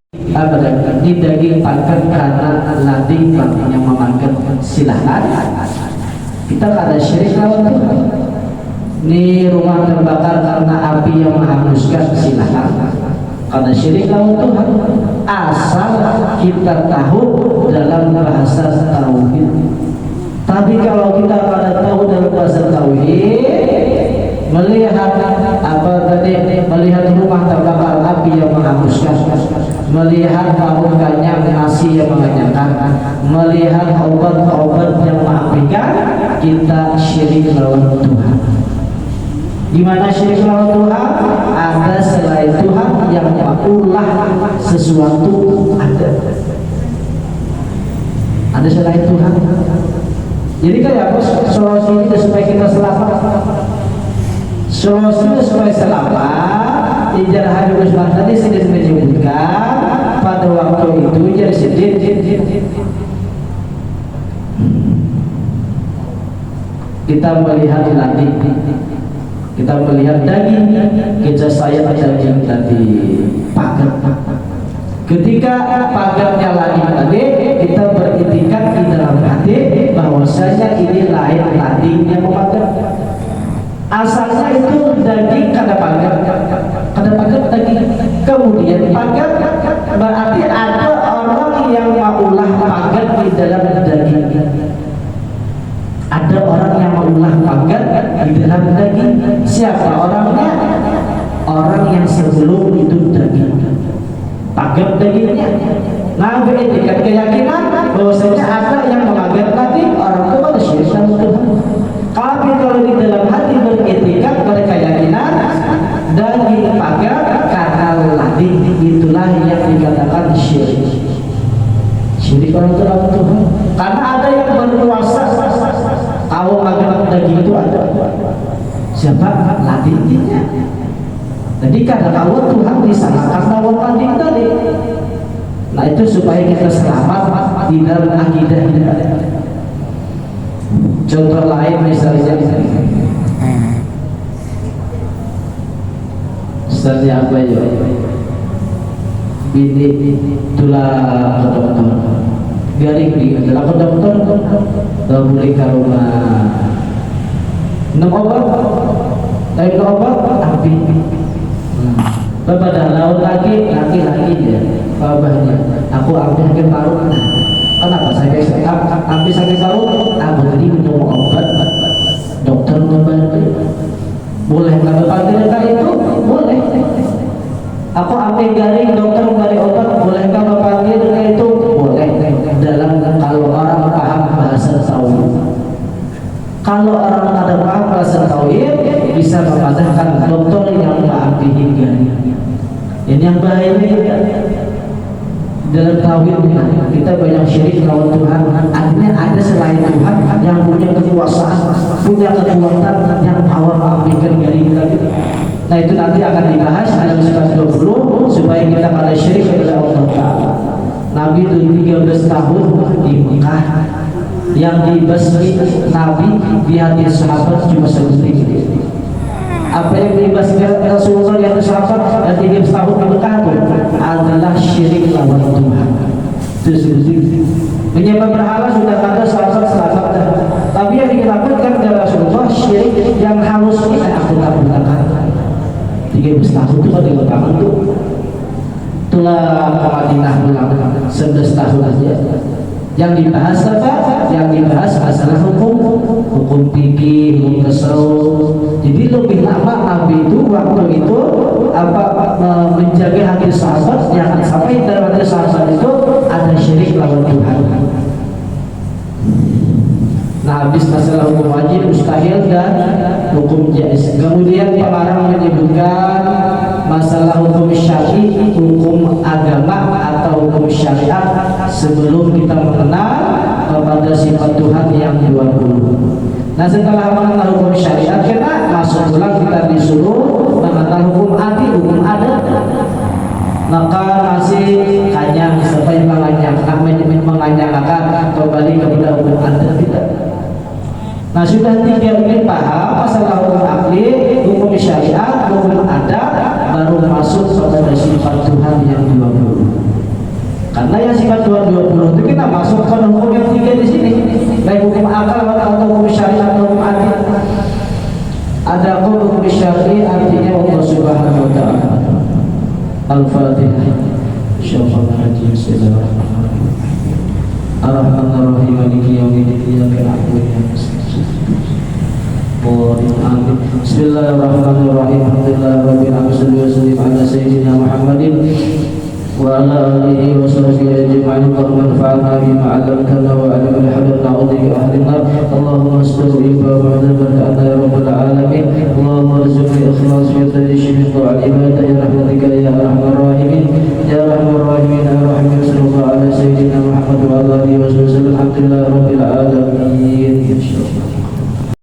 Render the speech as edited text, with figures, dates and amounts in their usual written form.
di daging pangkat karena lading yang memangkat silahkan. Kita kada syirik lawan Tuhan. Ini rumah terbakar karena api yang menghanguskan, silahkan. Kada syirik lawan Tuhan. Asal kita tahu dalam bahasa tauhid. Tapi kalau kita kada tahu dalam bahasa tauhid, melihat melihat rumah terbakar api yang menghanguskan, melihat warung banyak nasi yang mengenyangkan, melihat obat-obat yang mengapikan, kita syirik lawan Tuhan. Di mana syirik lawan Tuhan? Ada selain Tuhan yang mengulah sesuatu, ada selain Tuhan. Jadi kayak apa solusi ini supaya kita selamat? Solusinya supaya selamat, Ijar Habib Usman tadi sudah menyebutkan pada waktu itu jadi sedih. Kita melihat lading, kita melihat daging, kita sayang daging tadi pagar. Ketika pagarnya lading tadi, kita beriktikad di dalam hati bahwasanya ini lain lading yang memagar. Asalnya itu daging kada pagar daging. Kemudian pagar berarti ada orang yang maulah pagar di dalam daging. Ada orang yang maulah pagar di dalam daging. Siapa orangnya? Orang yang sebelum itu daging, pagar dagingnya. Nah, beretikat keyakinan bahwasanya ada yang memagar tadi orang itu pada syirik sama Tuhan. Tapi kalau di dalam hati beretikat berkeyakinan daging pagar karena lading, itulah yang dikatakan syirik. Syirik orang itu lawan Tuhan. Karena ada yang berkuasa tahu magar daging itu ada. Siapa? Ladingnya. Jadi karena tahu Tuhan disalahkan lawan lading tadi. Nah itu supaya kita selamat di dalam akidah kita. Contoh lain misalnya apa ya? Bini tulah ke dokter, garing di adalah ke dokter, tak boleh ke rumah. Minum obat, tapi obat api. Pada laut lagi dia, babahnya. Aku ambil ke paru. Kenapa saya ambil sakit paru? Aku tadi minum obat, dokter membantu. Boleh nggak bapak itu? Boleh. Aku ambil garing, dokter memberi obat. Boleh nggak bapak itu? Boleh. Dalam kalau orang paham bahasa tauhid. Kalau orang ada paham bahasa tauhid, bisa memadahkan dokter yang mengambil garing. Ini yang bahaya dalam tauhid kita banyak syirik lawan Tuhan. Artinya ada selain Tuhan yang punya kekuasaan, punya kekuatan yang power mengambilkan garing tadi. Nah itu nanti akan dibahas dalam surat 20 supaya kita pada syirik kepada Allah Ta'ala. Nabi itu 13 tahun di Mekah, yang dibasmi Nabi di hati sahabat cuma sebutin. Apa yang dibasmi Rasulullah di hati sahabat dan 13 tahun di Mekah itu adalah syirik lawan Tuhan. Itu sebutin. Menyembah berhala sudah ada sahabat, tapi yang dilakukan oleh Rasulullah syirik yang halus ini aku tak gunakan. 13 tahun itu pada pertama itu itulah ke Madinah pulang 11 tahun aja. Yang dibahas apa? Yang dibahas masalah hukum fikih, hukum tasawuf. Jadi lebih lama Nabi itu waktu itu menjaga hati sahabat, jangan sampai dalam hati sahabat itu ada syirik lawan Tuhan. Nah, habis masalah hukum wajib, mustahil dan hukum jaiz. Kemudian pengarang menyebutkan masalah hukum syar'i, hukum agama atau hukum syariat sebelum kita mengenal kepada sifat Tuhan yang 20. Nah, setelah mengenal hukum syariat kita masuk pulang, kita disuruh mengenal hukum adat, hukum adat. Maka masih kanyang sampai menganyangkan kembali kepada hukum adat kita. Nah sudah 3 menit paham masalah hukum akli, hukum syariat, hukum adat, baru masuk kepada sifat Tuhan yang 20. ada qur'an bisyar'i artinya Allah Subhanahu wa taala. Al-Fatihah. Bismillahirrahmanirrahim. Bismillahirrahmanirrahim. Ar-Rahmanir-Rahim. Maliki yaumiddin. Iyyaka na'budu wa iyyaka nasta'in. Bismillahirrahmanirrahim. Alhamdulillahirabbil alamin. Shalli wa sallim ala sayyidina Muhammadin wa ala alihi wa sahbihi ajma'in. Allahumma anfa'na bima 'allamtana wa 'allimna hadana na'udzu bika ahli nar. Allahumma astaghfir wa a'udzu ya rabbal alamin. Allahumma arzuqni ikhlas fi tadbir wa ibadah ya rahmatika ya arhamar